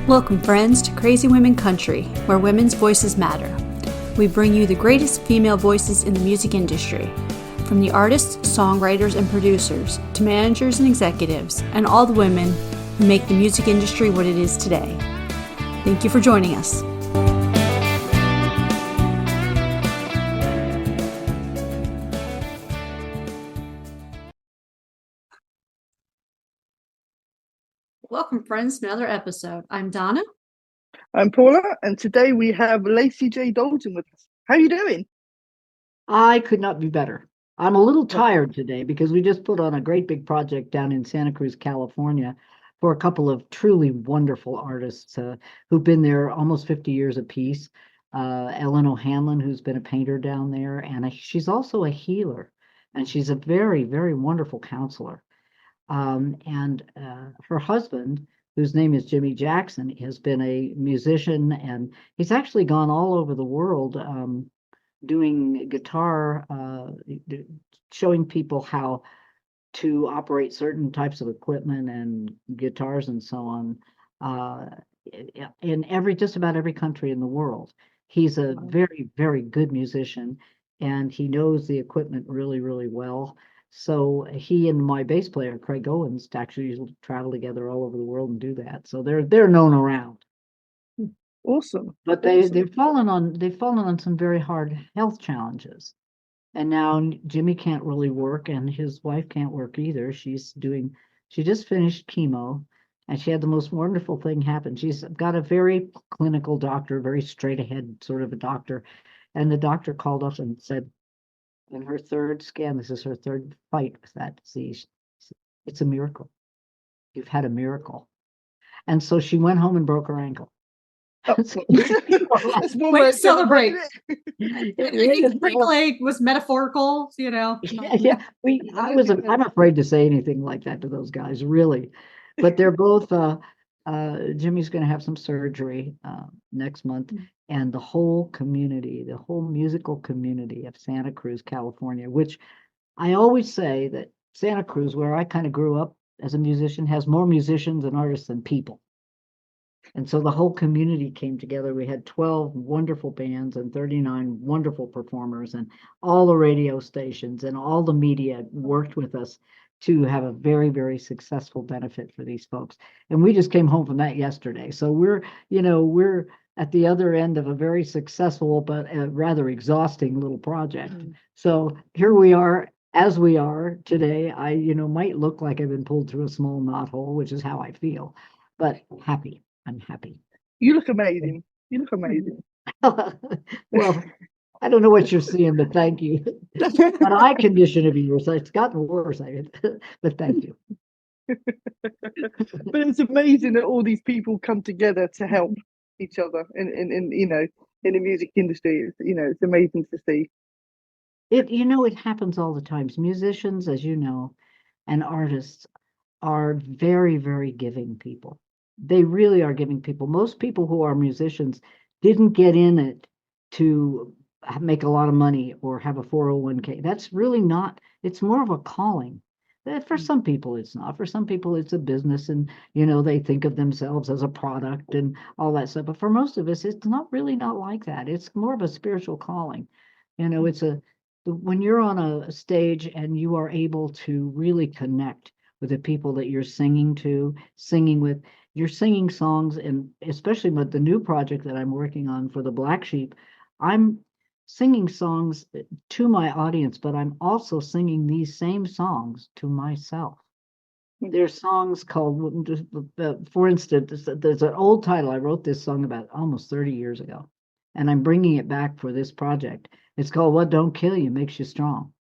Welcome, friends, to Crazy Women Country, where women's voices matter. We bring you the greatest female voices in the music industry, from the artists, songwriters, and producers, to managers and executives, and all the women who make the music industry what it is today. Thank you for joining us. Welcome, friends, to another episode. I'm Donna. I'm Paula, and today we have Lacy J Dalton with us. How are you doing? I could not be better. I'm a little tired today because we just put on a great big project down in Santa Cruz, California, for a couple of truly wonderful artists who've been there almost 50 years apiece. Ellen O'Hanlon, who's been a painter down there, and she's also a healer, and she's a very, very wonderful counselor. And her husband, whose name is Jimmy Jackson, has been a musician, and he's actually gone all over the world doing guitar, showing people how to operate certain types of equipment and guitars and so on, in just about every country in the world. He's a very, very good musician, and he knows the equipment really, really well. So he and my bass player, Craig Owens, actually travel together all over the world and do that. So they're known around. Awesome. But they've fallen on some very hard health challenges. And now Jimmy can't really work, and his wife can't work either. She just finished chemo, and she had the most wonderful thing happen. She's got a very clinical doctor, very straight ahead sort of a doctor. And the doctor called us and said, in her third scan, this is her third fight with that disease. It's a miracle. You've had a miracle. And so she went home and broke her ankle. Let's celebrate. Sprinkling was metaphorical, you know. Yeah. I'm afraid to say anything like that to those guys, really. But they're both. Jimmy's going to have some surgery next month, and the whole community, the whole musical community of Santa Cruz, California, which I always say that Santa Cruz, where I kind of grew up as a musician, has more musicians and artists than people. And so the whole community came together. We had 12 wonderful bands and 39 wonderful performers, and all the radio stations and all the media worked with us to have a very, very successful benefit for these folks. And we just came home from that yesterday. So we're at the other end of a very successful but rather exhausting little project. So here we are, as we are today. I might look like I've been pulled through a small knothole, which is how I feel, but happy. I'm happy. You look amazing. You look amazing. Well, I don't know what you're seeing, but thank you. But eye condition of yours, it's gotten worse, but thank you. But it's amazing that all these people come together to help each other in the music industry. It's amazing to see. It happens all the time. Musicians, as you know, and artists are very, very giving people. They really are giving people. Most people who are musicians didn't get in it to make a lot of money or have a 401k. That's really not, it's more of a calling. For some people, it's not. For some people, it's a business, and, they think of themselves as a product and all that stuff. But for most of us, it's not like that. It's more of a spiritual calling. When you're on a stage and you are able to really connect with the people that you're singing with, you're singing songs, and especially with the new project that I'm working on for the Black Sheep, I'm singing songs to my audience, but I'm also singing these same songs to myself. There's songs called, for instance, there's an old title. I wrote this song about almost 30 years ago, and I'm bringing it back for this project. It's called What Don't Kill You Makes You Strong.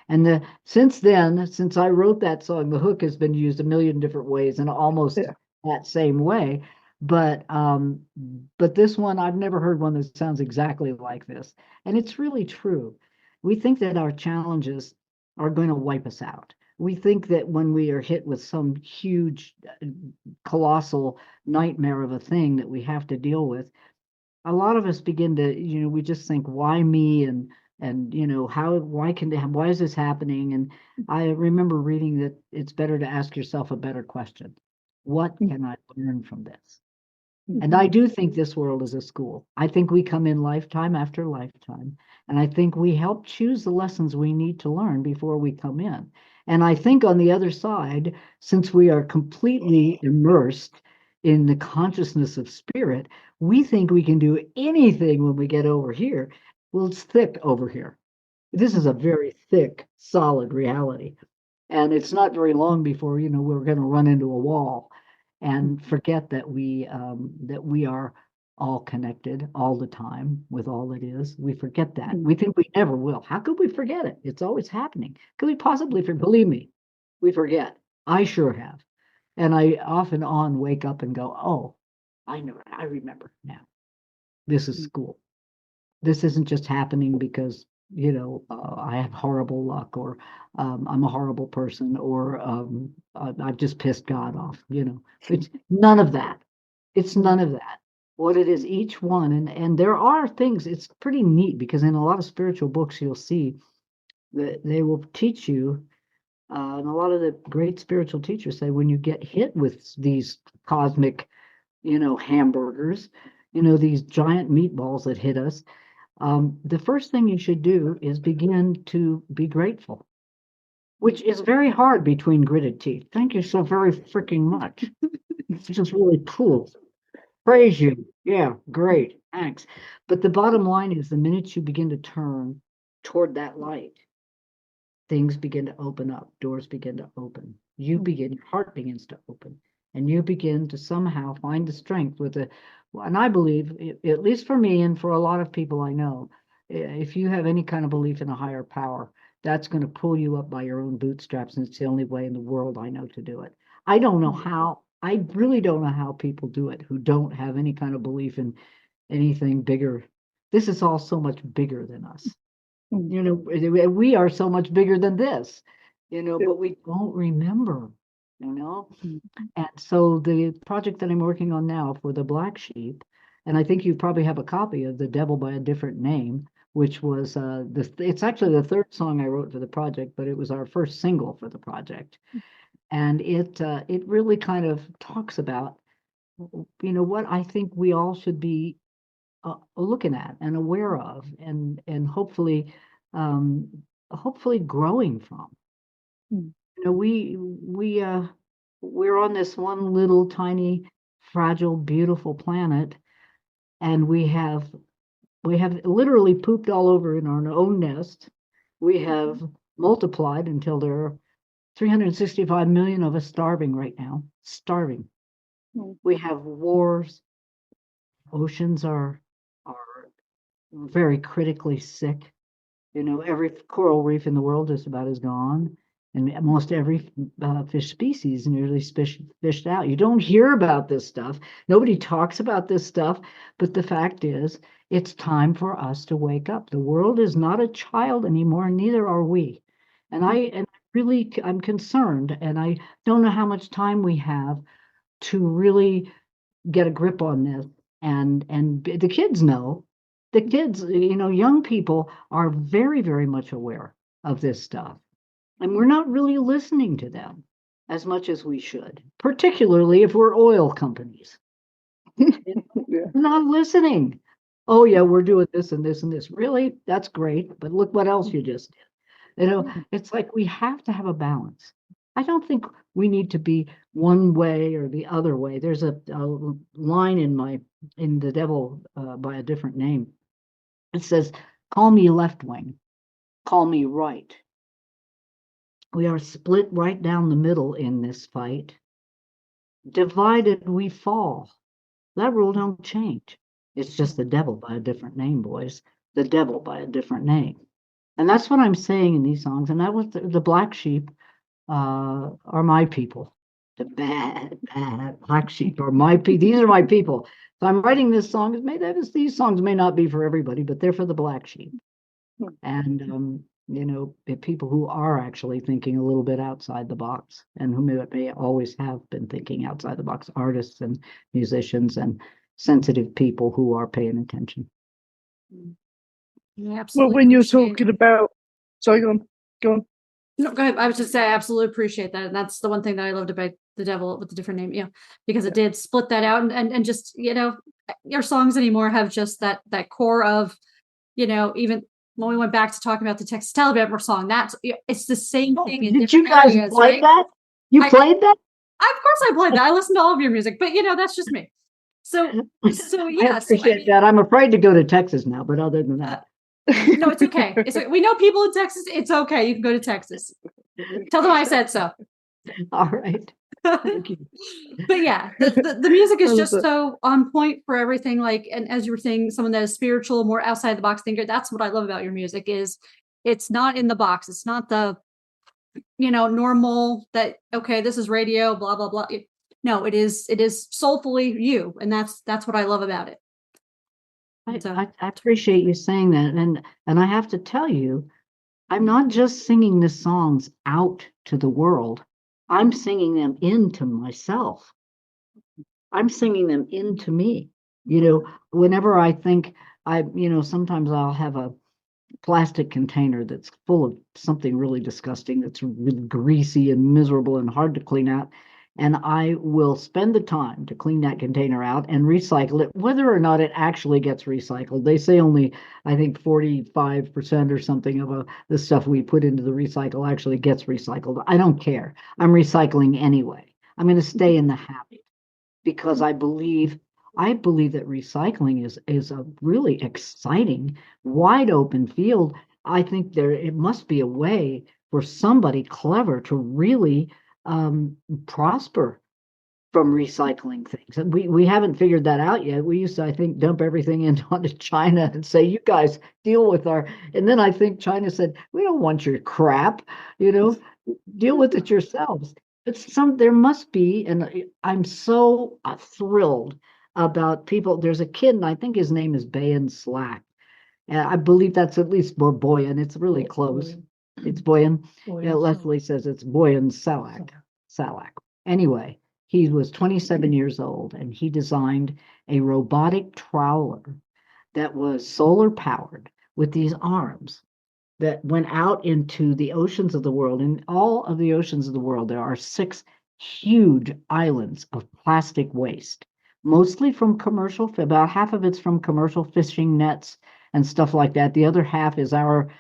And since I wrote that song, the hook has been used a million different ways and almost that same way. But this one, I've never heard one that sounds exactly like this. And it's really true. We think that our challenges are going to wipe us out. We think that when we are hit with some huge, colossal nightmare of a thing that we have to deal with, a lot of us begin to, we just think, why me? And why is this happening? And I remember reading that it's better to ask yourself a better question. What can I learn from this? And I do think this world is a school. I think we come in lifetime after lifetime. And I think we help choose the lessons we need to learn before we come in. And I think on the other side, since we are completely immersed in the consciousness of spirit, we think we can do anything when we get over here. Well, it's thick over here. This is a very thick, solid reality. And it's not very long before, we're going to run into a wall and forget that we are all connected all the time with all that is. We forget that. We think we never will. How could we forget it? It's always happening. Could we possibly forget? Believe me, we forget. I sure have. And I off and on wake up and go, oh, I remember now. This is school. This isn't just happening because I have horrible luck, or I'm a horrible person, or I've just pissed God off. It's none of that. It's none of that. What it is, each one, and there are things. It's pretty neat because in a lot of spiritual books, you'll see that they will teach you, and a lot of the great spiritual teachers say when you get hit with these cosmic, hamburgers, these giant meatballs that hit us. The first thing you should do is begin to be grateful, which is very hard between gritted teeth. Thank you so very freaking much. It's just really cool. Praise you. Yeah, great. Thanks. But the bottom line is the minute you begin to turn toward that light, things begin to open up, doors begin to open. Your heart begins to open, and you begin to somehow find the strength and I believe, at least for me and for a lot of people I know, if you have any kind of belief in a higher power, that's going to pull you up by your own bootstraps, and it's the only way in the world I know to do it. I don't know how, I really don't know how people do it who don't have any kind of belief in anything bigger. This is all so much bigger than us. We are so much bigger than this, but we don't remember. And so the project that I'm working on now for the Black Sheep, and I think you probably have a copy of The Devil by a Different Name, which was it's actually the third song I wrote for the project, but it was our first single for the project. And it really kind of talks about, what I think we all should be looking at and aware of, and hopefully growing from. We're on this one little tiny, fragile, beautiful planet, and we have literally pooped all over in our own nest. We have multiplied until there are 365 million of us starving right now. Starving. We have wars. Oceans are very critically sick. Every coral reef in the world just about is gone. And almost every fish species nearly fished out. You don't hear about this stuff. Nobody talks about this stuff. But the fact is, it's time for us to wake up. The world is not a child anymore, and neither are we. And I'm concerned, and I don't know how much time we have to really get a grip on this. And the kids know. The kids, young people are very, very much aware of this stuff. And we're not really listening to them as much as we should, particularly if we're oil companies. We're not listening. Oh, yeah, we're doing this and this and this. Really? That's great. But look what else you just did. It's like we have to have a balance. I don't think we need to be one way or the other way. There's a line in The Devil by a Different Name. It says, call me left wing, call me right. We are split right down the middle in this fight. Divided we fall. That rule don't change. It's just the devil by a different name, boys. The devil by a different name. And that's what I'm saying in these songs. And that was the Black Sheep are my people. The bad Black Sheep are my people. These are my people. So I'm writing this song. These songs may not be for everybody, but they're for the Black Sheep. And people who are actually thinking a little bit outside the box, and who may always have been thinking outside the box, artists and musicians and sensitive people who are paying attention. Yeah, absolutely. Well, when you're talking about, sorry, go on. No, go ahead. I was just saying, I absolutely appreciate that. And that's the one thing that I loved about The Devil with the different name, because it did split that out and just, your songs anymore have just that core of, even when we went back to talking about the Texas Taliban song, it's the same thing in Did you different guys areas, play right? that? You I, played that? of course I played that. I listen to all of your music, but that's just me. So I yeah, so I appreciate that. I'm afraid to go to Texas now, but other than uh, that, no, it's okay. We know people in Texas. It's okay. You can go to Texas. Tell them I said so. all right. Thank you. But yeah, the music I is love just that. so on point for everything. Like, and as you were saying, someone that is spiritual, more outside the box thinker. That's what I love about your music is it's not in the box. It's not the normal that okay, this is radio, blah blah blah. No, it is soulfully you, and that's what I love about it. So I appreciate you saying that, and I have to tell you, I'm not just singing the songs out to the world. I'm singing them into myself. I'm singing them into me. Whenever I think sometimes I'll have a plastic container that's full of something really disgusting that's really greasy and miserable and hard to clean out. And I will spend the time to clean that container out and recycle it, whether or not it actually gets recycled. They say only, I think, 45% or something of the stuff we put into the recycle actually gets recycled. I don't care. I'm recycling anyway. I'm going to stay in the habit because I believe that recycling is a really exciting, wide open field. I think it must be a way for somebody clever to really prosper from recycling things. And we haven't figured that out yet. We used to, I think, dump everything onto China and say, you guys deal with and then I think China said, we don't want your crap, deal with it yourselves. There must be, and I'm so thrilled about people. There's a kid, and I think his name is Bayan Slack. And I believe that's at least more Boyan. It's really close. It's Boyan. Yeah, Leslie says it's Boyan Salak. Salak. Anyway, he was 27 years old, and he designed a robotic trawler that was solar powered with these arms that went out into the oceans of the world. In all of the oceans of the world, there are 6 huge islands of plastic waste, mostly from about half of it's from commercial fishing nets and stuff like that. The other half is our,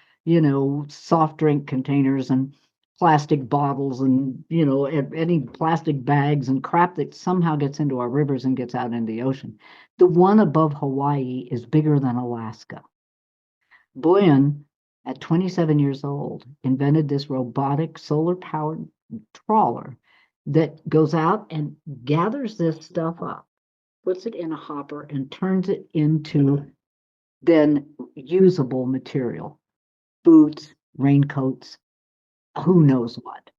soft drink containers and plastic bottles and, any plastic bags and crap that somehow gets into our rivers and gets out into the ocean. The one above Hawaii is bigger than Alaska. Boyan, at 27 years old, invented this robotic solar powered trawler that goes out and gathers this stuff up, puts it in a hopper, and turns it into then usable material, boots, raincoats, who knows what.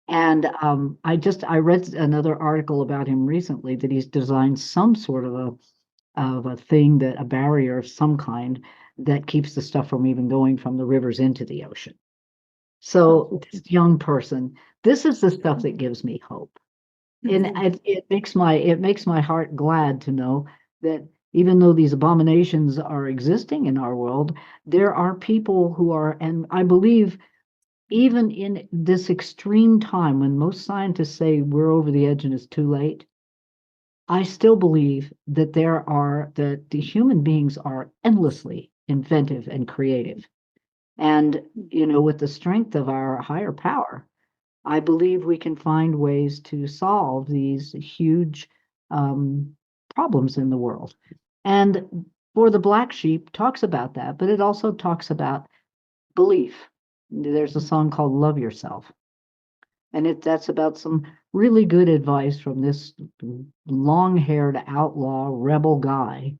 And I read another article about him recently that he's designed some sort of a thing, that a barrier of some kind that keeps the stuff from even going from the rivers into the ocean. So this young person, this is the stuff that gives me hope. And it makes my heart glad to know that even though these abominations are existing in our world, there are people who are, and I believe even in this extreme time when most scientists say we're over the edge and it's too late, I still believe that that the human beings are endlessly inventive and creative. And, with the strength of our higher power, I believe we can find ways to solve these huge problems in the world. And For the Black Sheep talks about that, but it also talks about belief. There's a song called Love Yourself. And that's about some really good advice from this long-haired outlaw rebel guy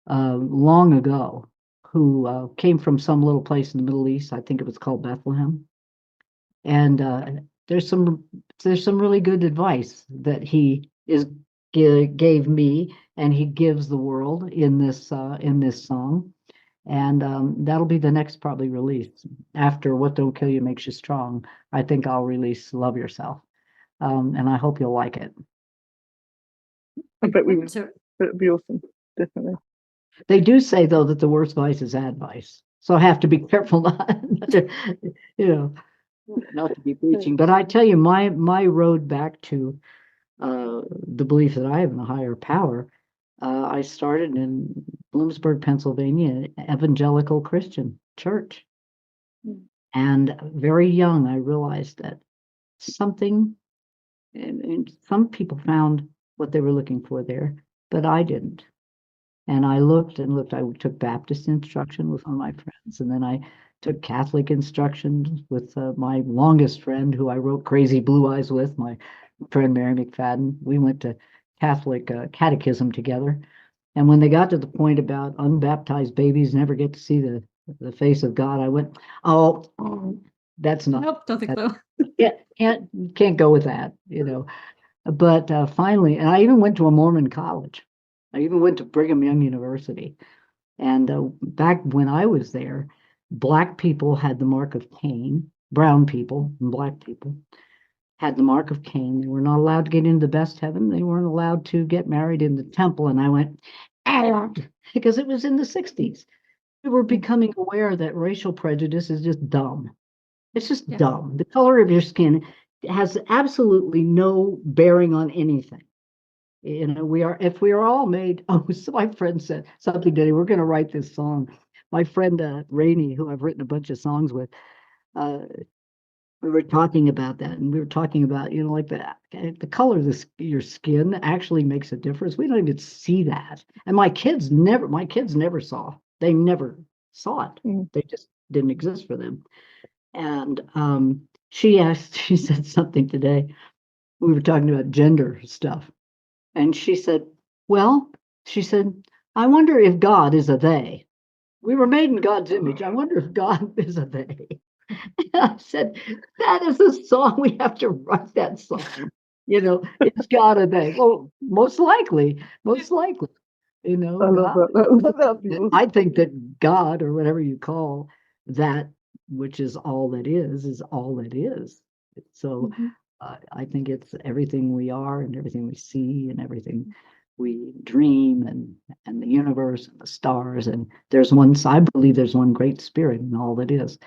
long ago who came from some little place in the Middle East. I think it was called Bethlehem. And there's some really good advice that he gave me and he gives the world in this song. And that'll be the next probably release after What Don't Kill You Makes You Strong. I think I'll release Love Yourself. And I hope you'll like it. I bet we would. It'd be awesome, definitely. They do say though that the worst vice is advice, so I have to be careful not to, not to be preaching, but I tell you, my road back to the belief that I have in a higher power, I started in Bloomsburg, Pennsylvania, evangelical Christian church. And very young, I realized that something, and some people found what they were looking for there, but I didn't. And I looked and looked. I took Baptist instruction with one of my friends, and then I took Catholic instruction with my longest friend, who I wrote Crazy Blue Eyes with, my friend Mary McFadden. We went to Catholic catechism together. And when they got to the point about unbaptized babies never get to see the face of God, I went, oh, that's not. Nope, don't think so. Yeah, can't go with that, But finally, and I even went to a Mormon college. I even went to Brigham Young University. And back when I was there, Black people had the mark of Cain, brown people and Black people had the mark of Cain. They were not allowed to get into the best heaven. They weren't allowed to get married in the temple. And I went, because it was in the 60s. We were becoming aware that racial prejudice is just dumb. It's just dumb. The color of your skin has absolutely no bearing on anything. If we are all made, so my friend said something today, we're going to write this song. My friend Rainey, who I've written a bunch of songs with, we were talking about that, and we were talking about, like the color of your skin actually makes a difference. We don't even see that. And my kids never saw, they never saw it. They just didn't exist for them. And she said something today. We were talking about gender stuff. And she said, I wonder if God is a they. We were made in God's image. I wonder if God is a they. And I said, that is a song. We have to write that song. It's God a they. Well, most likely. I love that. I think that God, or whatever you call that, which is all that is all that is. So I think it's everything we are and everything we see and everything we dream and the universe and the stars. And I believe there's one great spirit in all that is.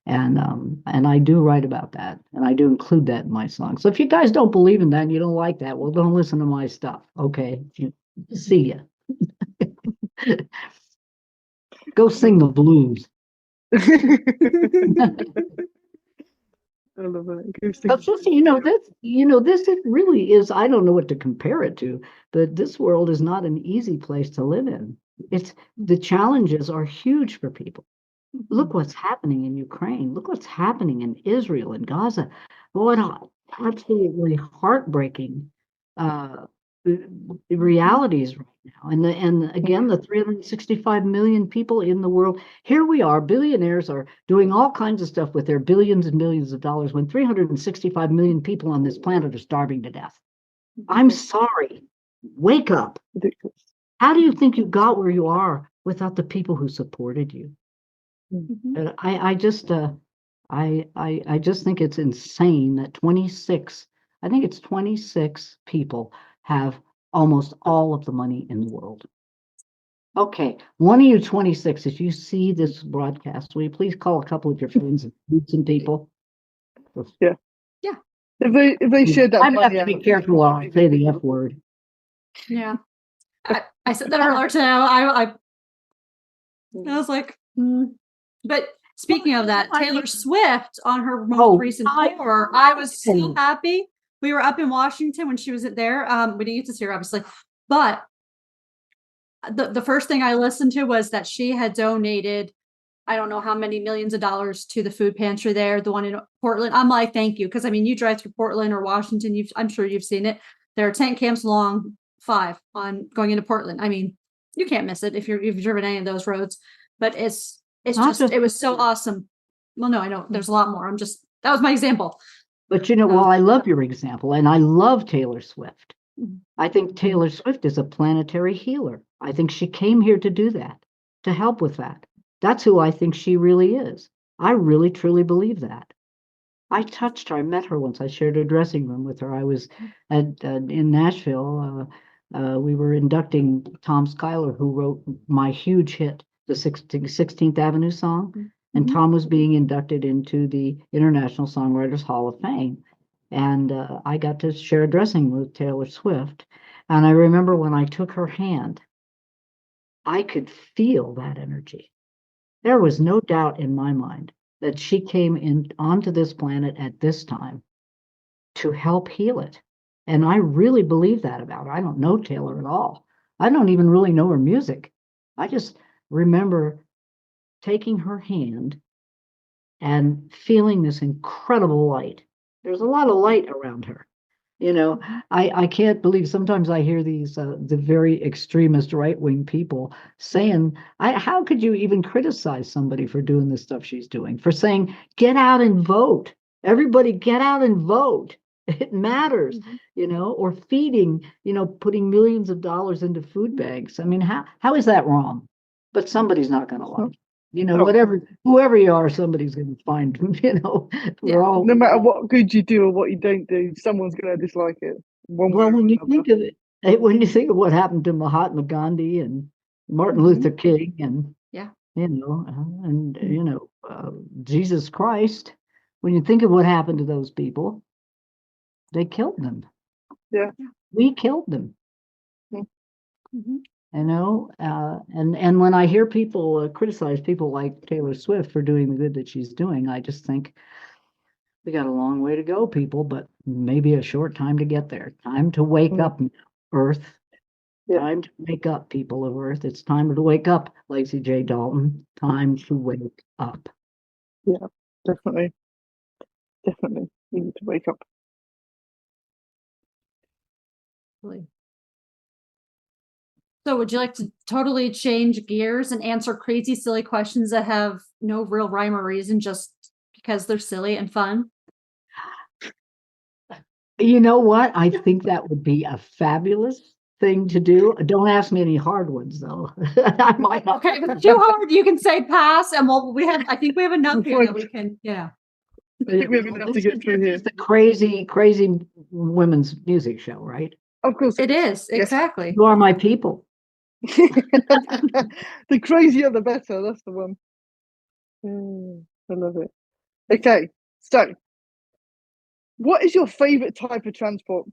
And I do write about that, and I do include that in my song. So if you guys don't believe in that and you don't like that, well, don't listen to my stuff. Okay. See ya. Go sing the blues. I love it. This it really is. I don't know what to compare it to, but this world is not an easy place to live in. The challenges are huge for people. Look what's happening in Ukraine. Look what's happening in Israel and Gaza. What absolutely heartbreaking realities right now. And again, the 365 million people in the world. Here we are, billionaires are doing all kinds of stuff with their billions and millions of dollars when 365 million people on this planet are starving to death. I'm sorry. Wake up. How do you think you got where you are without the people who supported you? And I just think it's insane that 26 people have almost all of the money in the world. Okay, one of you 26, if you see this broadcast, will you please call a couple of your friends and meet some people? Yeah. If they shared that, I'm gonna have to be careful while I say the F word. Yeah, I said that earlier today. I was like, But speaking of that, Taylor Swift on her most recent tour, I was so happy. We were up in Washington when she was there. We didn't get to see her, obviously, but the first thing I listened to was that she had donated, I don't know how many millions of dollars to the food pantry there, the one in Portland. I'm like, thank you. Because I mean, you drive through Portland or Washington, I'm sure you've seen it. There are tent camps along 5 on going into Portland. I mean, you can't miss it if you've driven any of those roads. But it was so awesome. Well, no, I know there's a lot more. That was my example. But I love your example, and I love Taylor Swift. I think Taylor Swift is a planetary healer. I think she came here to do that, to help with that. That's who I think she really is. I really, truly believe that. I touched her. I met her once. I shared a dressing room with her. I was in Nashville. We were inducting Tom Schuyler, who wrote my huge hit, the 16th Avenue song. and Mhm. Tom was being inducted into the International Songwriters Hall of Fame. And I got to share a dressing with Taylor Swift. And I remember when I took her hand, I could feel that energy. There was no doubt in my mind that she came in onto this planet at this time to help heal it. And I really believe that about her. I don't know Taylor at all. I don't even really know her music. I just remember taking her hand and feeling this incredible light. There's a lot of light around her. You know, I can't believe sometimes I hear these the very extremist right-wing people saying, how could you even criticize somebody for doing the stuff she's doing, for saying, get out and vote. Everybody get out and vote. It matters, or feeding, putting millions of dollars into food banks. I mean, how is that wrong? But somebody's not going to like it. Oh, Whoever you are, somebody's going to find, we're all. no matter what good you do or what you don't do, someone's going to dislike it. One way Well, or when you another. think of it, when you think of what happened to Mahatma Gandhi and Martin Luther King and, Jesus Christ, when you think of what happened to those people, they killed them. Yeah. We killed them. Mhm. And when I hear people criticize people like Taylor Swift for doing the good that she's doing, I just think we got a long way to go, people, but maybe a short time to get there. Time to wake up, Earth. Yeah. Time to wake up, people of Earth. It's time to wake up, Lacy J Dalton. Time to wake up. Yeah, definitely. Definitely. We need to wake up. So would you like to totally change gears and answer crazy, silly questions that have no real rhyme or reason just because they're silly and fun? You know what? I think that would be a fabulous thing to do. Don't ask me any hard ones, though. I might not. Okay, if it's too hard, you can say pass, and I think we have enough here that we can, I think we have enough to get through here. It's the crazy, crazy women's music show, right? Of course It is, Yes. exactly. You are my people. The crazier the better, that's the one. I love it. Okay, so what is your favorite type of transport?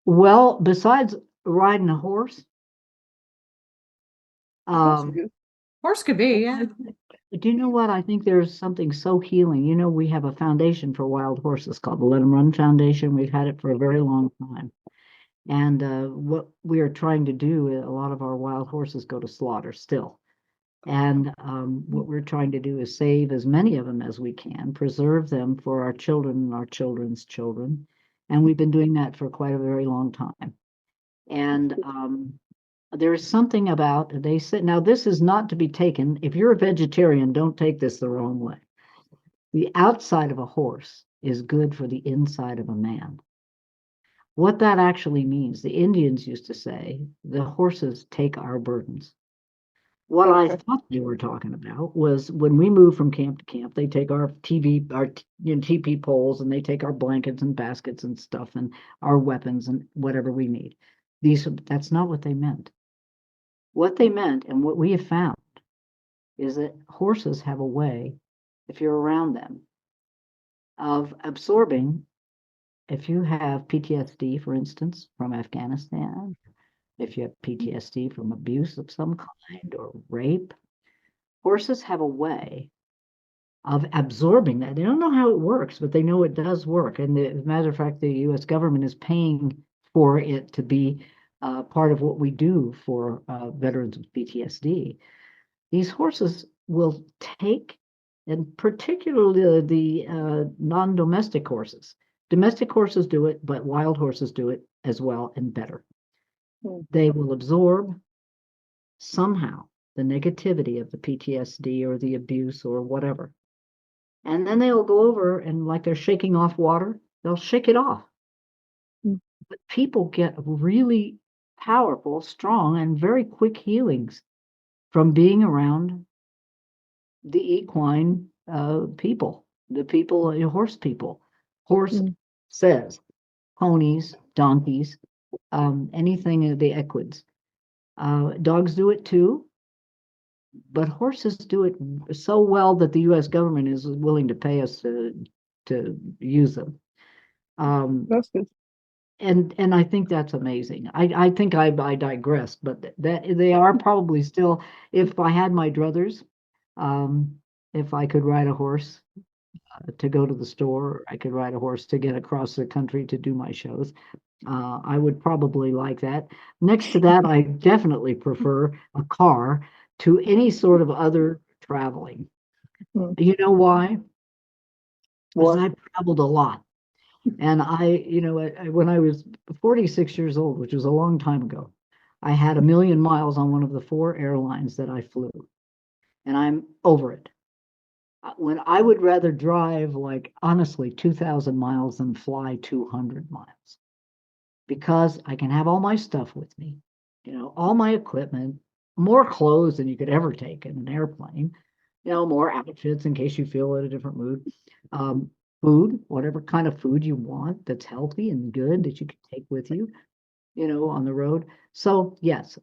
Well, besides riding a horse, Horse could be, yeah. do you know what? I think there's something so healing. We have a foundation for wild horses called the Let 'em Run Foundation. We've had it for a very long time. And what we are trying to do, a lot of our wild horses go to slaughter still. And what we're trying to do is save as many of them as we can, preserve them for our children and our children's children. And we've been doing that for quite a very long time. And there is something about, they said, now this is not to be taken, if you're a vegetarian, don't take this the wrong way. The outside of a horse is good for the inside of a man. What that actually means, the Indians used to say, the horses take our burdens. What I thought they were talking about was when we move from camp to camp, they take our TP poles, and they take our blankets and baskets and stuff and our weapons and whatever we need. That's not what they meant. What they meant, and what we have found, is that horses have a way, if you're around them, of absorbing. If you have PTSD, for instance, from Afghanistan, if you have PTSD from abuse of some kind or rape, horses have a way of absorbing that. They don't know how it works, but they know it does work. And as a matter of fact, the U.S. government is paying for it to be part of what we do for veterans with PTSD. These horses will take, and particularly the non-domestic horses. Domestic horses do it, but wild horses do it as well and better. They will absorb somehow the negativity of the PTSD or the abuse or whatever. And then they'll go over and, like they're shaking off water, they'll shake it off. But people get really powerful, strong, and very quick healings from being around the equine people, the people, horse people. Horse says, ponies, donkeys, anything of the equids. Dogs do it too. but horses do it so well that the U.S. government is willing to pay us to use them. That's good. And I think that's amazing. I think I digress, but that they are probably still. If I had my druthers, if I could ride a horse to go to the store, I could ride a horse to get across the country to do my shows. I would probably like that. Next to that, I definitely prefer a car to any sort of other traveling. Hmm. You know why? Because Why? I've traveled a lot. And when I was 46 years old, which was a long time ago, I had 1,000,000 miles on one of the 4 airlines that I flew, and I'm over it. When I would rather drive, like, honestly, 2,000 miles than fly 200 miles, because I can have all my stuff with me, all my equipment, more clothes than you could ever take in an airplane, more outfits in case you feel in a different mood. Food, whatever kind of food you want that's healthy and good that you can take with you, on the road. So yes,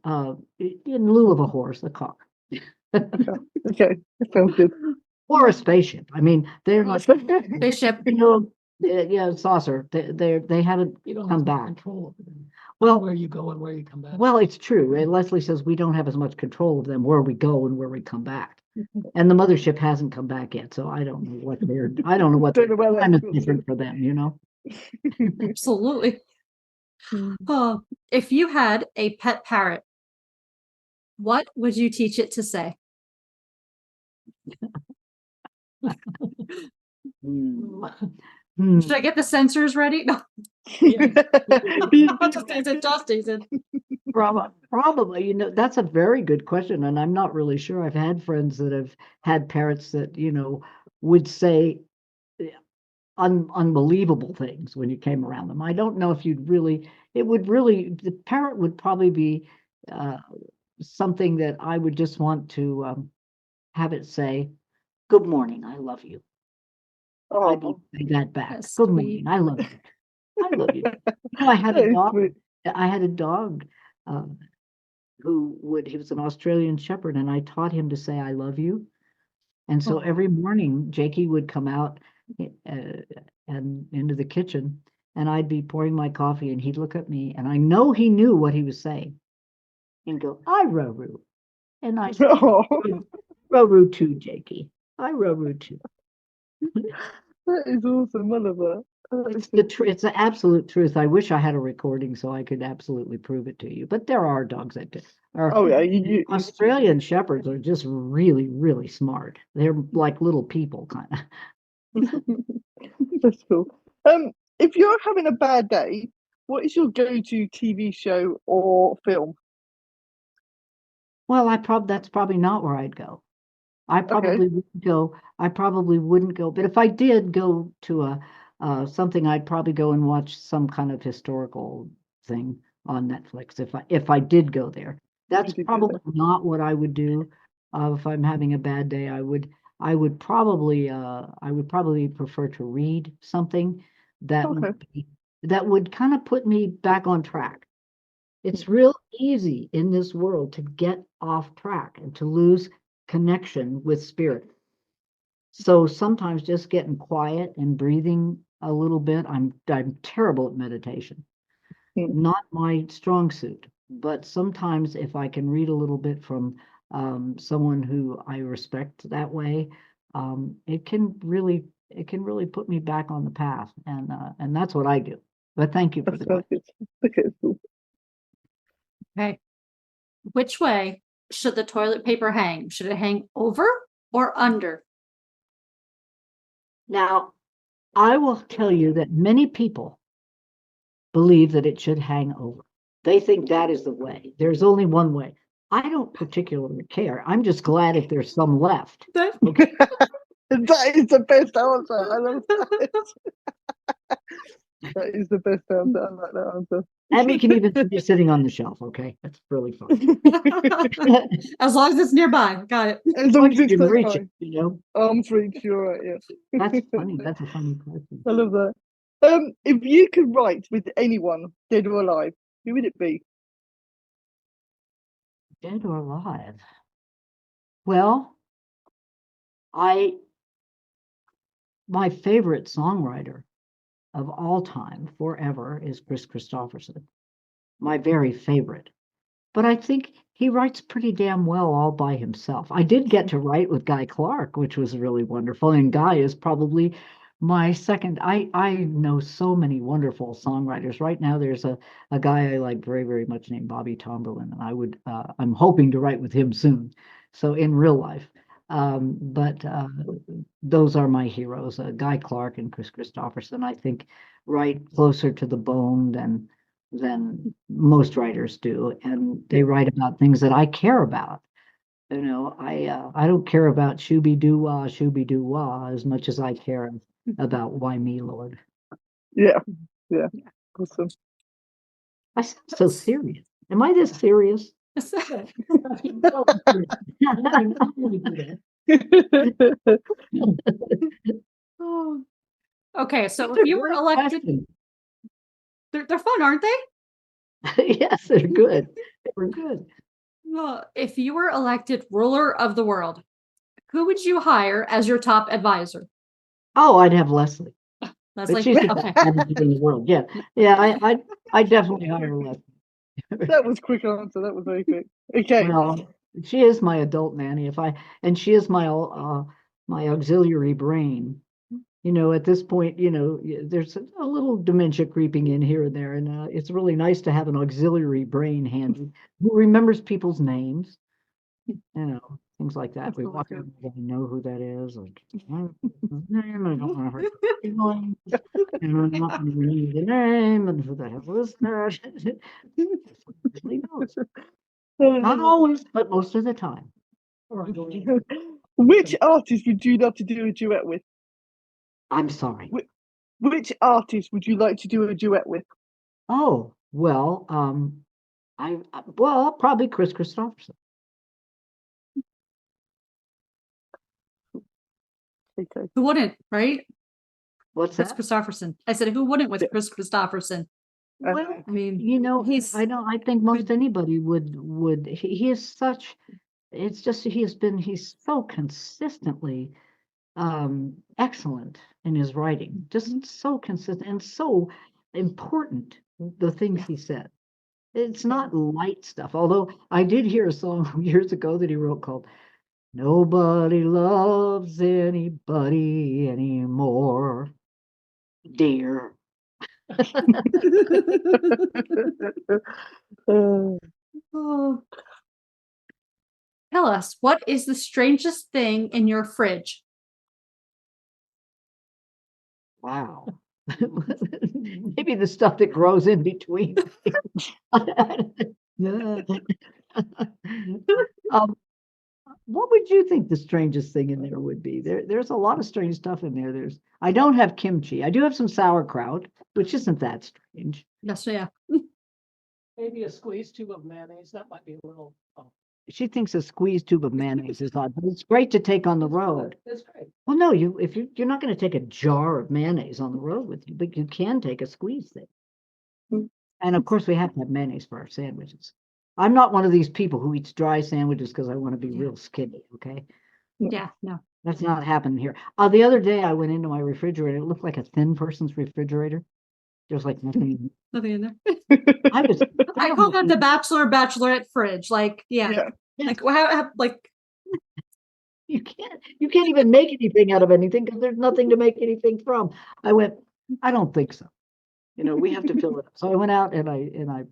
in lieu of a horse, a car. Okay, that sounds good. Or a spaceship. I mean, they're not, Spaceship. yeah, saucer. They haven't You don't come have much back. control over them, Well, where you go and where you come back. well, it's true. And Leslie says we don't have as much control of them where we go and where we come back. And the mothership hasn't come back yet, so I don't know what I don't know what Don't know where time is that's different for them. Absolutely. Hmm. Oh, if you had a pet parrot, what would you teach it to say? Hmm. Hmm. Should I get the sensors ready? No. Just teasing. Probably, that's a very good question, and I'm not really sure. I've had friends that have had parrots that, would say unbelievable things when you came around them. I don't know if the parrot would probably be something that I would just want to have it say, "Good morning, I love you." I Oh, would say that back. That's Good sweet. morning, I love you. I love you. I had that a is dog. sweet. I had a dog he was an Australian Shepherd, and I taught him to say, "I love you." And so Oh. every morning, Jakey would come out and into the kitchen, and I'd be pouring my coffee, and he'd look at me, and I know he knew what he was saying. He'd go, "I Ruru," and I said, Oh, "Ruru too, Jakey. I Ruru too." that is awesome. I love that. It's the absolute truth. I wish I had a recording so I could absolutely prove it to you. But there are dogs that are. Oh yeah, you Australian Shepherds are just really, really smart. They're like little people, kind of. That's cool. If you're having a bad day, what is your go-to TV show or film? Well, that's probably not where I'd go. I Okay. probably wouldn't go. I probably wouldn't go. But if I did go to something, I'd probably go and watch some kind of historical thing on Netflix. If I did go there, that's did go probably not what I would do. If I'm having a bad day, I would probably prefer to read something that Okay. would kind of put me back on track. It's real easy in this world to get off track and to lose connection with spirit. So sometimes just getting quiet and breathing a little bit. I'm terrible at meditation. Not my strong suit, but sometimes if I can read a little bit from someone who I respect that way, it can really put me back on the path, and that's what I do. But thank you for That the sounds question. good. Okay, cool. Okay. Which way should the toilet paper hang? Should it hang over or under? Now, I will tell you that many people believe that it should hang over. They think that is the way. There's only one way. I don't particularly care. I'm just glad if there's some left. Okay. That is the best answer. I love that. That is the best answer. I like that answer. And we can even be sitting on the shelf. Okay, that's really fun. As long as it's nearby. Got it. As long as You it's can close reach by. it. Arms reach, you're right, yeah. That's funny. That's a funny question. I love that. If you could write with anyone, dead or alive, who would it be? Dead or alive? Well, my favorite songwriter of all time, forever, is Chris Christopherson. My very favorite. But I think he writes pretty damn well all by himself. I did get to write with Guy Clark, which was really wonderful. And Guy is probably my second. I know so many wonderful songwriters. Right now, there's a guy I like very, very much named Bobby Tomberlin, and I'm hoping to write with him soon. So in real life. But those are my heroes, Guy Clark and Chris Christopherson, I think, write closer to the bone than most writers do, and they write about things that I care about. I don't care about shooby doo wah as much as I care about why me, Lord. Yeah. Awesome. I sound so serious. Am I this serious? Oh. Okay, so These are if you were great elected, questions. they're fun, aren't they? Yes, they're good. They were good. Well, if you were elected ruler of the world, who would you hire as your top advisor? Oh, I'd have Leslie. But Leslie. she's the Okay. best manager in the world. Yeah. I definitely hire Leslie. That was quick answer. That was very quick. Okay. Well, she is my adult nanny. And she is my auxiliary brain. At this point, there's a little dementia creeping in here and there, and it's really nice to have an auxiliary brain handy who remembers people's names, things like that. That's We really walk good. around, I know who that is. Like, I don't know his name, I don't want to hurt his feelings, and I'm not going to remember the name, and who the hell is that? Really knows. Not always, but most of the time. Which artist would you love to do a duet with? I'm sorry. Which artist would you like to do a duet with? Oh, well, probably Chris Christopherson. Okay. Who wouldn't, right? What's Chris that? Christopherson. I said, who wouldn't with Chris Christopherson? Well, I mean, I think most anybody would. He is such. It's just he's so consistently excellent in his writing, just so consistent and so important. The things he said. It's not light stuff. Although I did hear a song years ago that he wrote called "Nobody Loves Anybody Anymore, Dear." oh. Tell us, what is the strangest thing in your fridge? Wow. Maybe the stuff that grows in between. What would you think the strangest thing in there would be? There's a lot of strange stuff in there. I don't have kimchi. I do have some sauerkraut, which isn't that strange. Yes, yeah. Maybe a squeezed tube of mayonnaise. That might be a little. Oh, She thinks a squeezed tube of mayonnaise is odd, but it's great to take on the road. that's great. Well, no, you're not going to take a jar of mayonnaise on the road with you, but you can take a squeeze thing. And of course, we have to have mayonnaise for our sandwiches. I'm not one of these people who eats dry sandwiches because I want to be real skinny. Okay, Yeah, no. that's not happening here. The other day I went into my refrigerator. It looked like a thin person's refrigerator. There's like nothing. Nothing in there. I call that the bachelorette fridge. Like, yeah. Like, like you can't even make anything out of anything because there's nothing to make anything from. I went, I don't think so. We have to fill it up. So I went out and I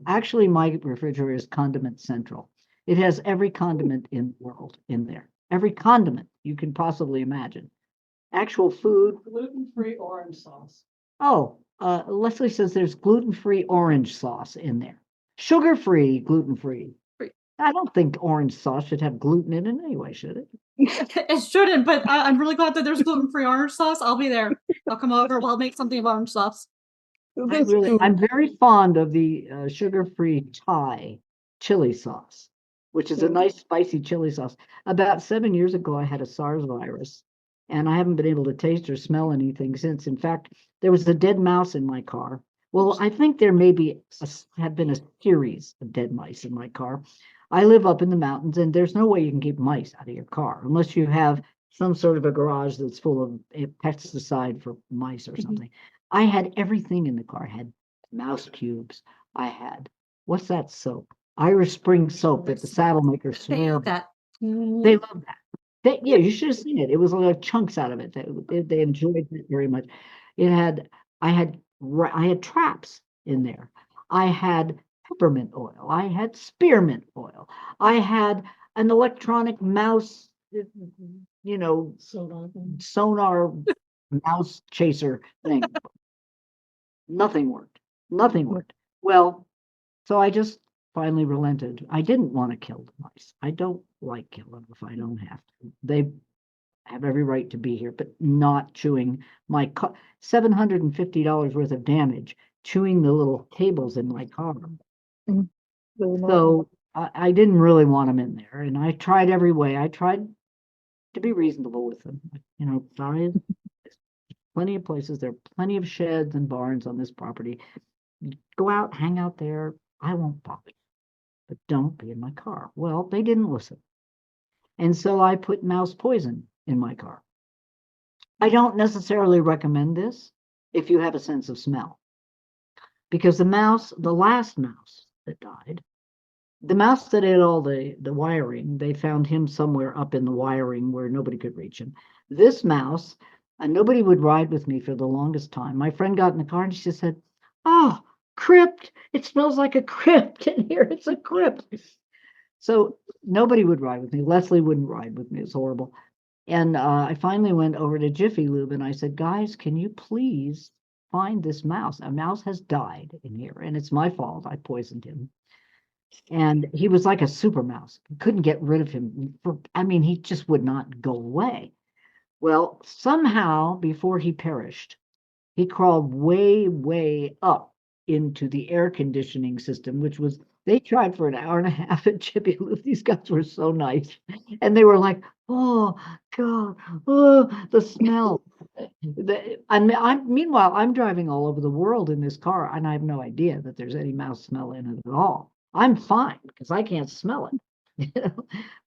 actually my refrigerator is condiment central. It has every condiment in the world in there. Every condiment you can possibly imagine. Actual food. Gluten-free orange sauce. Oh, Leslie says there's gluten-free orange sauce in there. Sugar-free, gluten-free. I don't think orange sauce should have gluten in it anyway, should it? It shouldn't, but I'm really glad that there's gluten-free orange sauce. I'll be there. I'll come over. I'll make something of orange sauce. I'm very fond of the sugar-free Thai chili sauce, which is a nice spicy chili sauce. About 7 years ago, I had a SARS virus, and I haven't been able to taste or smell anything since. In fact, there was a dead mouse in my car. Well, I think there have been a series of dead mice in my car. I live up in the mountains, and there's no way you can keep mice out of your car unless you have some sort of a garage that's full of pesticide for mice or something. I had everything in the car. I had mouse cubes. I had, what's that soap? Irish Spring soap that the saddle makers swear. That. They love that. Yeah, you should have seen it. It was like chunks out of it. They enjoyed it very much. It had, I had traps in there. I had peppermint oil. I had spearmint oil. I had an electronic mouse, sonar mouse chaser thing. Nothing worked. Nothing worked. Well, so I just finally relented. I didn't want to kill the mice. I don't like killing them if I don't have to. They have every right to be here, but not chewing my car. $750 worth of damage chewing the little cables in my car. So I didn't really want them in there, and I tried every way. I tried to be reasonable with them. Sorry, plenty of places. There are plenty of sheds and barns on this property. Go out, hang out there. I won't bother you, but don't be in my car. Well, they didn't listen. And so I put mouse poison in my car. I don't necessarily recommend this if you have a sense of smell, because the last mouse that died, the mouse that ate all the wiring, they found him somewhere up in the wiring where nobody could reach him. This mouse, and nobody would ride with me for the longest time. My friend got in the car and she said, "Oh, crypt. It smells like a crypt in here. It's a crypt." So nobody would ride with me. Leslie wouldn't ride with me. It's horrible. And I finally went over to Jiffy Lube and I said, "Guys, can you please find this mouse? A mouse has died in here and it's my fault. I poisoned him." And he was like a super mouse. Couldn't get rid of him. He just would not go away. Well, somehow before he perished, he crawled way, way up into the air conditioning system, which was, they tried for an hour and a half at Chippy Lou. These guys were so nice. And they were like, "Oh, God, oh, the smell." Meanwhile, I'm driving all over the world in this car, and I have no idea that there's any mouse smell in it at all. I'm fine because I can't smell it.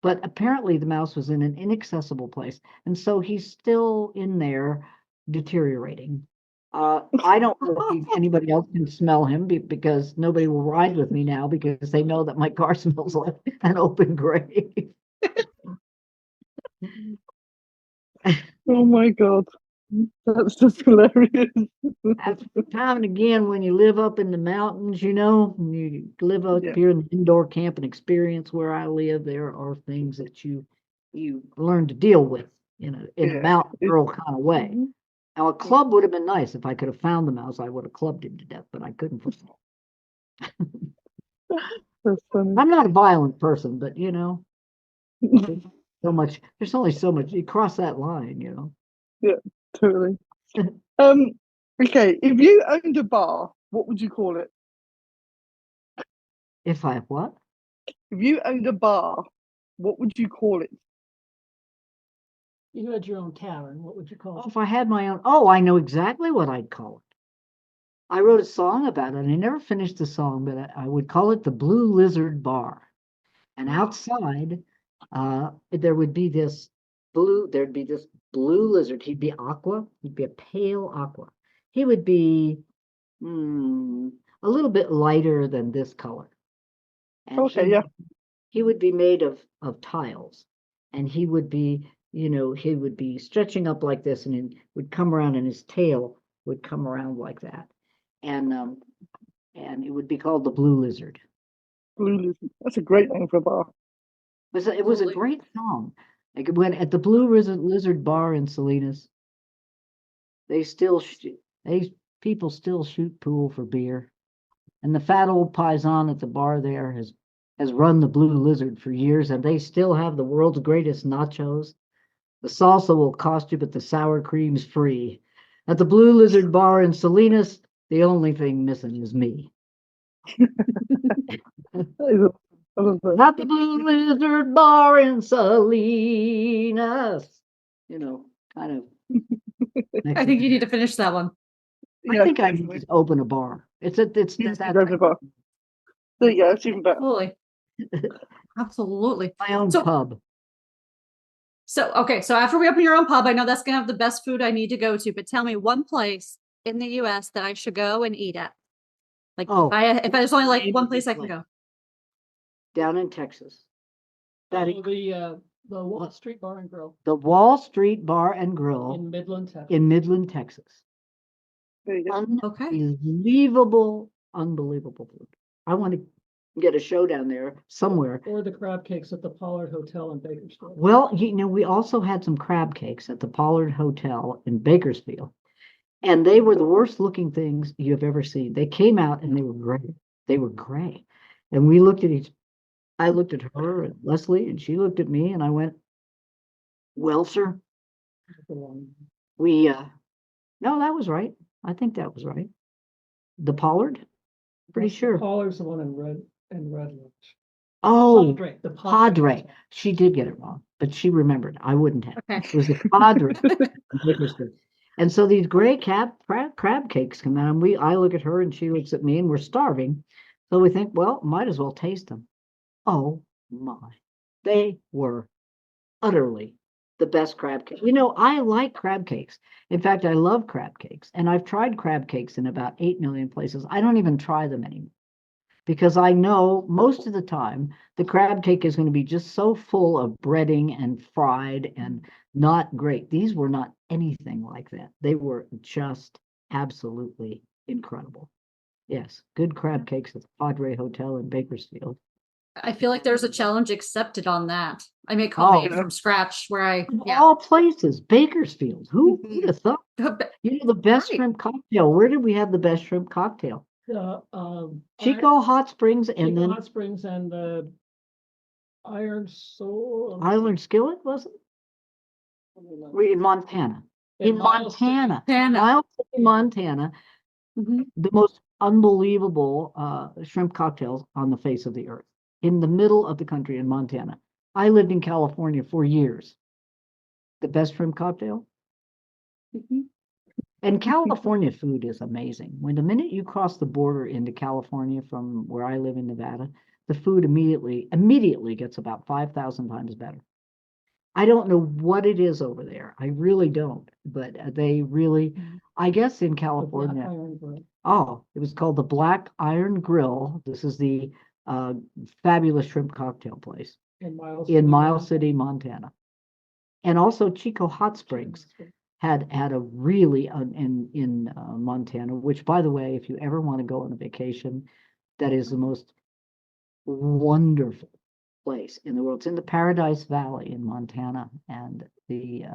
But apparently the mouse was in an inaccessible place. And so he's still in there deteriorating. I don't know if anybody else can smell him because nobody will ride with me now because they know that my car smells like an open grave. Oh my God. That's just hilarious. That's time and again when you live up in the mountains, you live up Yeah. here in the indoor camping experience where I live, there are things that you learn to deal with, in a mountain girl kind of way. Now, a club would have been nice. If I could have found the mouse, I would have clubbed him to death, but I couldn't. That's funny. I'm not a violent person, but there's only so much. You cross that line, Yeah, totally. Okay, if you owned a bar, what would you call it? If I what? If you owned a bar, what would you call it? You had your own tavern, what would you call Oh, it? if I had my own, I know exactly what I'd call it. I wrote a song about it, and I never finished the song, but I would call it the Blue Lizard Bar. And outside, there'd be this blue lizard. He'd be aqua. He'd be a pale aqua. He would be a little bit lighter than this color. And Okay, he would be made of tiles, and he would be, he would be stretching up like this, and it would come around, and his tail would come around like that, and it would be called the Blue Lizard. Blue Lizard. That's a great name for a bar. It was a great song. Like when at the Blue Lizard Bar in Salinas, people still shoot pool for beer, and the fat old paisan at the bar there has run the Blue Lizard for years, and they still have the world's greatest nachos. The salsa will cost you, but the sour cream's free. At the Blue Lizard Bar in Salinas, the only thing missing is me. At the Blue Lizard Bar in Salinas. Kind of. I think you need to finish that one. I think I need to open a bar. It's that open a bar. There you go. It's even better. Holy. Absolutely. My own So- pub. So, okay, so after we open your own pub, I know that's gonna have the best food I need to go to, but tell me one place in the US that I should go and eat at. Like Oh, if there's only like name one of the place I can place. go. Down in Texas. That Oh, the Wall Street Bar and Grill the Wall Street Bar and Grill in Midland, Texas. in Midland, Texas. There you go. Okay. Unbelievable, unbelievable food. I want to get a show down there somewhere. Or the crab cakes at the Pollard Hotel in Bakersfield. Well, we also had some crab cakes at the Pollard Hotel in Bakersfield, and they were the worst looking things you have ever seen. They came out and they were gray. They were gray. And we looked at I looked at her and Leslie, and she looked at me, and I went, well, sir, we, no, that was right. I think that was right. The Pollard? Pretty sure. Pollard's the one in Redlands. Oh, The Padre. She did get it wrong, but she remembered. I wouldn't have. Okay. It was the Padre. And so these gray crab cakes come out, and I look at her and she looks at me, and we're starving. So we think, well, might as well taste them. Oh my. They were utterly the best crab cake. I like crab cakes. In fact, I love crab cakes, and I've tried crab cakes in about 8 million places. I don't even try them anymore because I know most of the time the crab cake is going to be just so full of breading and fried and not great. These were not anything like that. They were just absolutely incredible. Yes, good crab cakes at the Padre Hotel in Bakersfield. I feel like there's a challenge accepted on that. I may call it yeah. from scratch where I Of all places, Bakersfield. Who Mhm. would have thought? But The best Right. shrimp cocktail. Where did we have the best shrimp cocktail? Chico Hot Springs, and Chico then Hot Springs and the Iron Soul. Island Skillet, was it? We're in Montana. In Miles City. Montana. Montana. Miles City, Montana. Mhm. The most unbelievable shrimp cocktails on the face of the earth. In the middle of the country in Montana. I lived in California for years. The best shrimp cocktail? Mhm. And California food is amazing. When the minute you cross the border into California from where I live in Nevada, the food immediately gets about 5,000 times better. I don't know what it is over there. I really don't. But they really, I guess in The Black California, Iron Grill. it was called the Black Iron Grill. This is the fabulous shrimp cocktail place In Miles City, Montana. And also Chico Hot Springs had a really in Montana, which, by the way, if you ever want to go on a vacation, that is the most wonderful place in the world. It's in the Paradise Valley in Montana, and the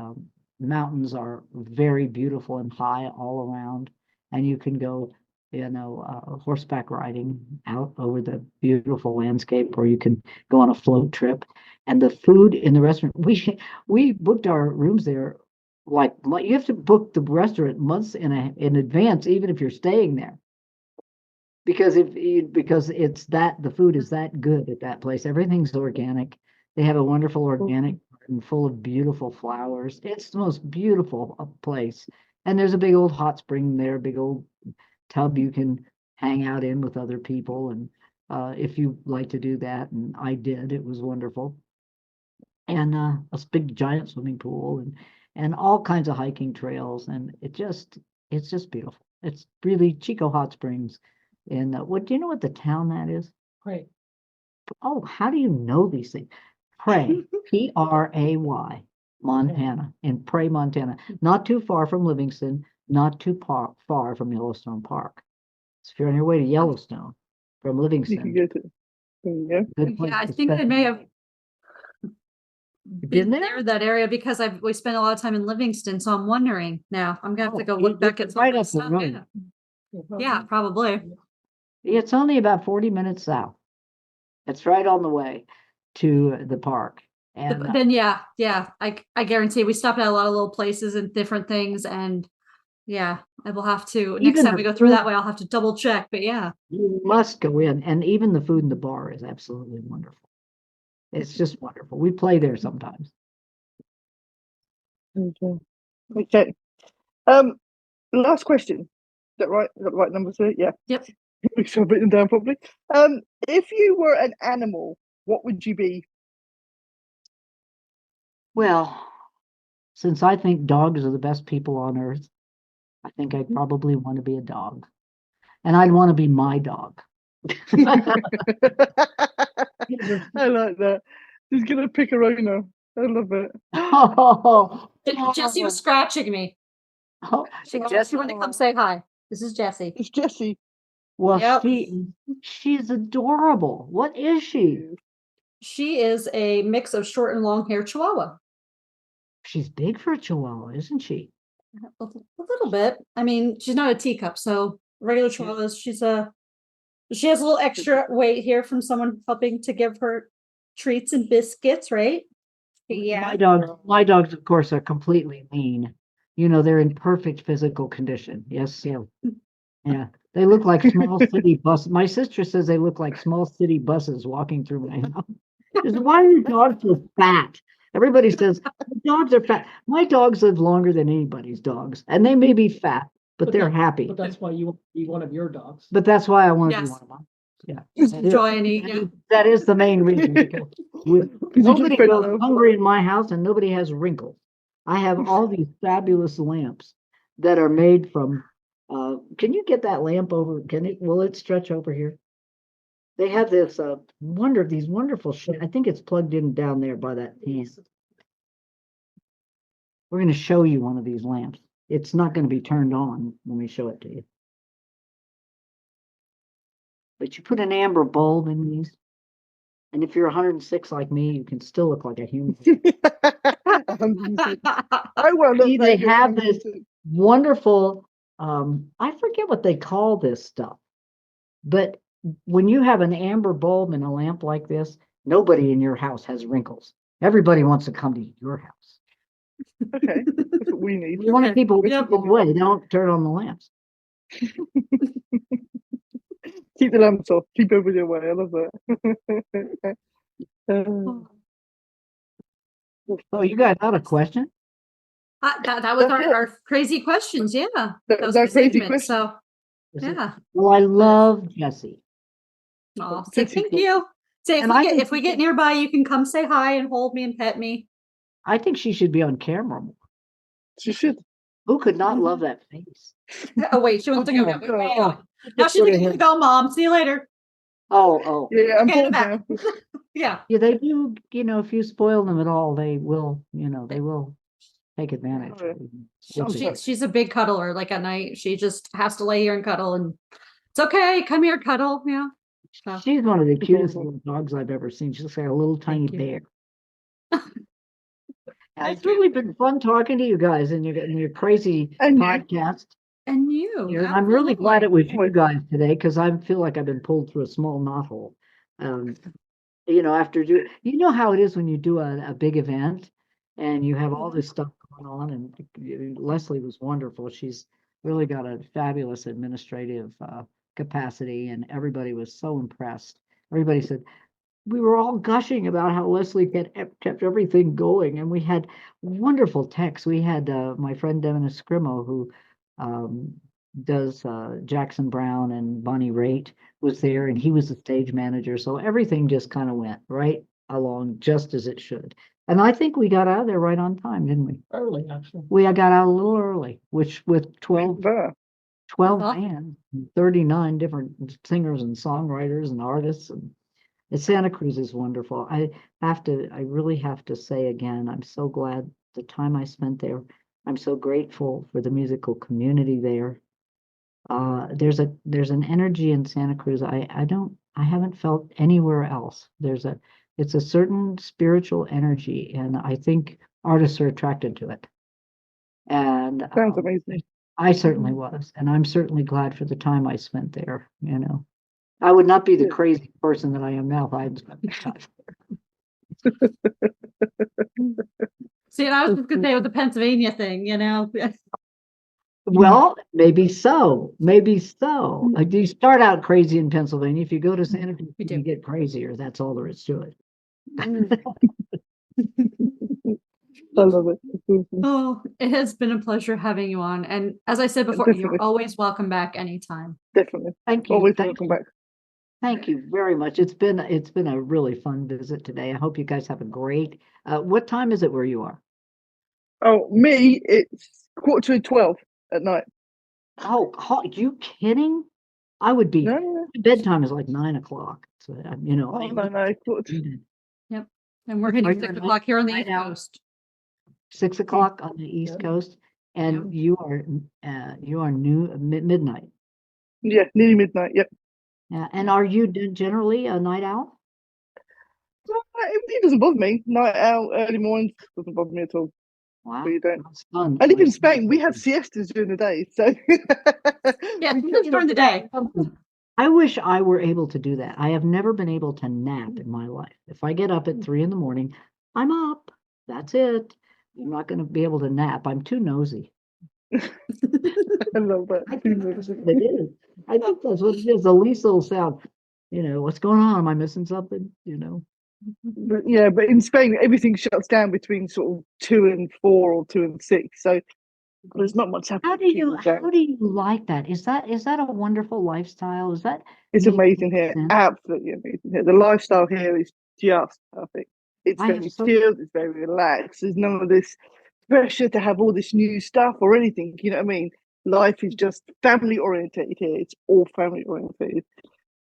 mountains are very beautiful and high all around, and you can go horseback riding out over the beautiful landscape, or you can go on a float trip. And the food in the restaurant, we booked our rooms there. Like you have to book the restaurant months in advance, even if you're staying there, because the food is that good at that place. Everything's organic. They have a wonderful organic garden full of beautiful flowers. It's the most beautiful place. And there's a big old hot spring there, big old tub you can hang out in with other people. And if you like to do that, and I did, it was wonderful. And a big giant swimming pool and all kinds of hiking trails. And it's just beautiful. It's really Chico Hot Springs. And do you know what the town that is? Right. Oh, how do you know these things? Pray, Pray, Montana, in Pray, Montana. Not too far from Livingston, not too far from Yellowstone Park. So if you're on your way to Yellowstone from You can Livingston, go to. There you go. good place Yeah, I to think I spend- may have been there. near that area because we spent a lot of time in Livingston, so I'm wondering now. I'm gonna have to go Oh, look back at some right of up this the stuff. road. Yeah, probably. It's only about 40 minutes south. It's right on the way to the park. And But then yeah, I guarantee we stopped at a lot of little places and different things, and yeah, I will have to next Even time the we go through food- that way. I'll have to double check. But yeah, you must go in, and even the food in the bar is absolutely wonderful. It's just wonderful. We play there sometimes. Okay. Last question. Is that right? Got the right number to it? Yeah. Yep. Make sure I've written them down properly. If you were an animal what would you be? Well, since I think dogs are the best people on earth, I think I'd probably want to be a dog. And I'd want to be my dog. I like that. She's gonna pick her owner. I love it. Oh, Jessie was scratching me. oh, Jessie, want to come say hi? This is Jessie. It's Jessie. well, Yep. she's adorable. What is she? She is a mix of short and long hair Chihuahua. She's big for a Chihuahua, isn't she? A little bit. I mean, she's not a teacup, so regular Chihuahuas. She has a little extra weight here from someone helping to give her treats and biscuits, right? Yeah. My dogs, of course, are completely lean. You know, they're in perfect physical condition. Yes, yeah. Yeah. They look like small city buses. My sister says they look like small city buses walking through my house. She says, why are your dogs so fat? Everybody says dogs are fat. My dogs live longer than anybody's dogs, and they may be fat, but they're happy. But that's why you want to be one of your dogs. But that's why I want to be Yes. one of them. Yeah. Just enjoy and eat. Yeah. That is the main reason. Because nobody fed goes up. hungry in my house, and nobody has wrinkles. I have all these fabulous lamps that are made from. Can you get that lamp over? Will it stretch over here? They have this these wonderful shit. I think it's plugged in down there by that pan. We're going to show you one of these lamps. It's not going to be turned on when we show it to you. But you put an amber bulb in these, and if you're 106 like me, you can still look like a human. See, they have this wonderful, I forget what they call this stuff, but when you have an amber bulb in a lamp like this, nobody in your house has wrinkles. Everybody wants to come to your house. Okay, that's what we need. You want to keep people away, don't turn on the lamps. Keep the lamps off, keep everybody away. I love that. Oh, you guys had a question? That was our crazy questions. Yeah. That was our our crazy segment, question. So, Is it? yeah. Well, I love Jessie. Oh, Jessie, thank cool. you. Say And if we get nearby, you can come say hi and hold me and pet me. I think she should be on camera more. She should. Who could not love that face? Oh wait, she wants to go. Oh, Now she's gonna go, Mom. See you later. Oh. Yeah, I'm Okay, bored back. now. Yeah. Yeah, they do, if you spoil them at all, they will take advantage. Oh, yeah. She's a big cuddler. Like at night, she just has to lay here and cuddle, and it's okay. Come here, cuddle. Yeah. So. She's one of the cutest little dogs I've ever seen. She's like a little tiny bear. It's really been fun talking to you guys in your crazy podcast. And you. And I'm really glad it was you guys today, because I feel like I've been pulled through a small knothole. After how it is when you do a big event and you have all this stuff going on. And Leslie was wonderful. She's really got a fabulous administrative capacity, and everybody was so impressed. Everybody said, we were all gushing about how Leslie kept everything going, and we had wonderful texts. We had my friend Devin Escrimo, who does Jackson Brown and Bonnie Raitt, was there, and he was the stage manager. So everything just kind of went right along just as it should. And I think we got out of there right on time, didn't we? Early, actually. We got out a little early, which with 12 bands, 39 different singers and songwriters and artists. And Santa Cruz is wonderful. I really have to say again, I'm so glad the time I spent there. I'm so grateful for the musical community there. There's an energy in Santa Cruz I haven't felt anywhere else. It's a certain spiritual energy, and I think artists are attracted to it. And sounds amazing. I certainly was, and I'm certainly glad for the time I spent there. I would not be the crazy person that I am now if I hadn't spent time there. See, and I was just gonna say with the Pennsylvania thing, Well, maybe so. You start out crazy in Pennsylvania. If you go to Santa Cruz, you get crazier. That's all there is to it. I love it. Oh, it has been a pleasure having you on. And as I said before, you're always welcome back anytime. Definitely. Thank you. Always welcome back. Thank you very much. It's been a really fun visit today. I hope you guys have a great. What time is it where you are? Oh, me, it's 11:45 at night. Oh, you kidding? I would be. No, Bedtime is like 9 o'clock. So you know. oh, no, Yep. And we're hitting Are you 6 o'clock here on the night East owl? Coast. 6 o'clock on the East Coast, and you are midnight. Yeah, nearly midnight. Yep. Yeah, and are you generally a night owl? It doesn't bother me. Night out, early mornings doesn't bother me at all. Wow, Really don't. that's fun. I live in Spain. We have siestas during the day, so Yeah, during the day. I wish I were able to do that. I have never been able to nap in my life. If I get up at 3 a.m, I'm up. That's it. I'm not going to be able to nap. I'm too nosy. I love that. I think that's what it is. I think that's what it is. The least little sound. What's going on? Am I missing something? But in Spain, everything shuts down between sort of 2 and 4 or 2 and 6. So there's not much happening. How do you like that? Is that a wonderful lifestyle? It's amazing here. sense? Absolutely amazing here. The lifestyle here is just perfect. It's I very have so- chilled. It's very relaxed. There's none of this pressure to have all this new stuff or anything. You know what I mean? Life is just family orientated here. It's all family orientated,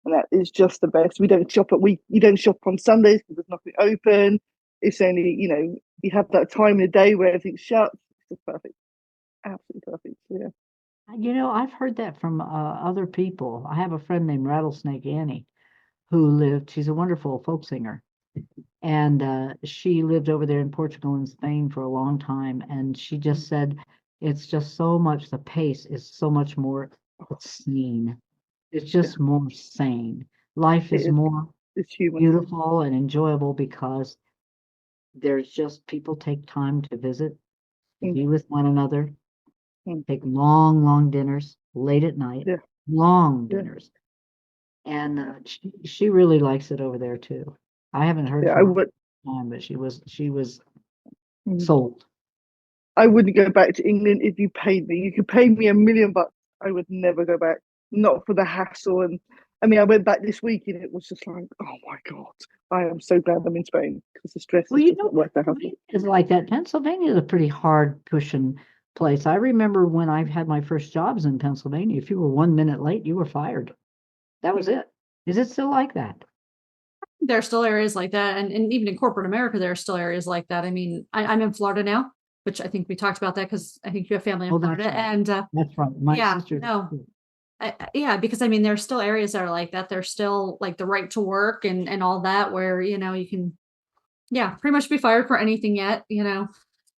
and that is just the best. We don't shop you don't shop on Sundays because there's nothing open. It's only you have that time in the day where everything's shut. It's just perfect, absolutely perfect. Yeah. I've heard that from other people. I have a friend named Rattlesnake Annie she's a wonderful folk singer. And she lived over there in Portugal and Spain for a long time. And she just said, it's just so much, the pace is so much more sane. It's just more sane. Life is more beautiful and enjoyable because there's just people take time to visit, be with one another, take long, long dinners late at night, long dinners. And she really likes it over there too. I haven't heard from her time, but she was sold. I wouldn't go back to England if you paid me. You could pay me $1 million. I would never go back. Not for the hassle. And I mean, I went back this week and it was just like, oh my God, I am so glad I'm in Spain because the stress is just not worth the hassle. It's like that. Pennsylvania is a pretty hard pushing place. I remember when I had my first jobs in Pennsylvania, if you were 1 minute late, you were fired. That was it. Is it still like that? There are still areas like that. And even in corporate America, there are still areas like that. I mean, I'm in Florida now, which I think we talked about that because I think you have family in Florida. Right. And that's right. My sister. No. Because I mean, there's still areas that are like that. There's still like the right to work and all that where, you can, pretty much be fired for anything yet,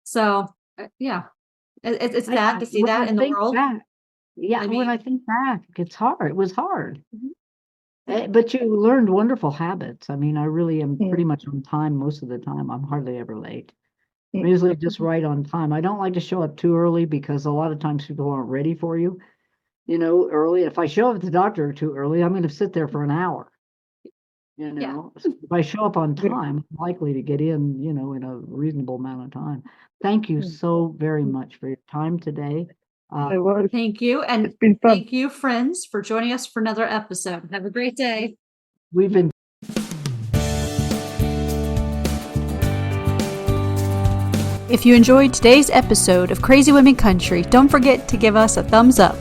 So, it's sad to see that in the world. When I think back, it's hard. It was hard. But you learned wonderful habits. I mean, I really am pretty much on time most of the time. I'm hardly ever late. I'm usually just right on time. I don't like to show up too early because a lot of times people aren't ready for you, early. If I show up at the doctor too early, I'm going to sit there for an hour. So if I show up on time, I'm likely to get in, in a reasonable amount of time. Thank you so very much for your time today. Thank you. And it's been fun. Thank you, friends, for joining us for another episode. Have a great day. We've been. If you enjoyed today's episode of Crazy Women Country, don't forget to give us a thumbs up.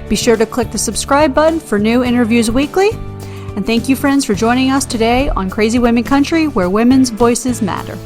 Be sure to click the subscribe button for new interviews weekly. And thank you, friends, for joining us today on Crazy Women Country, where women's voices matter.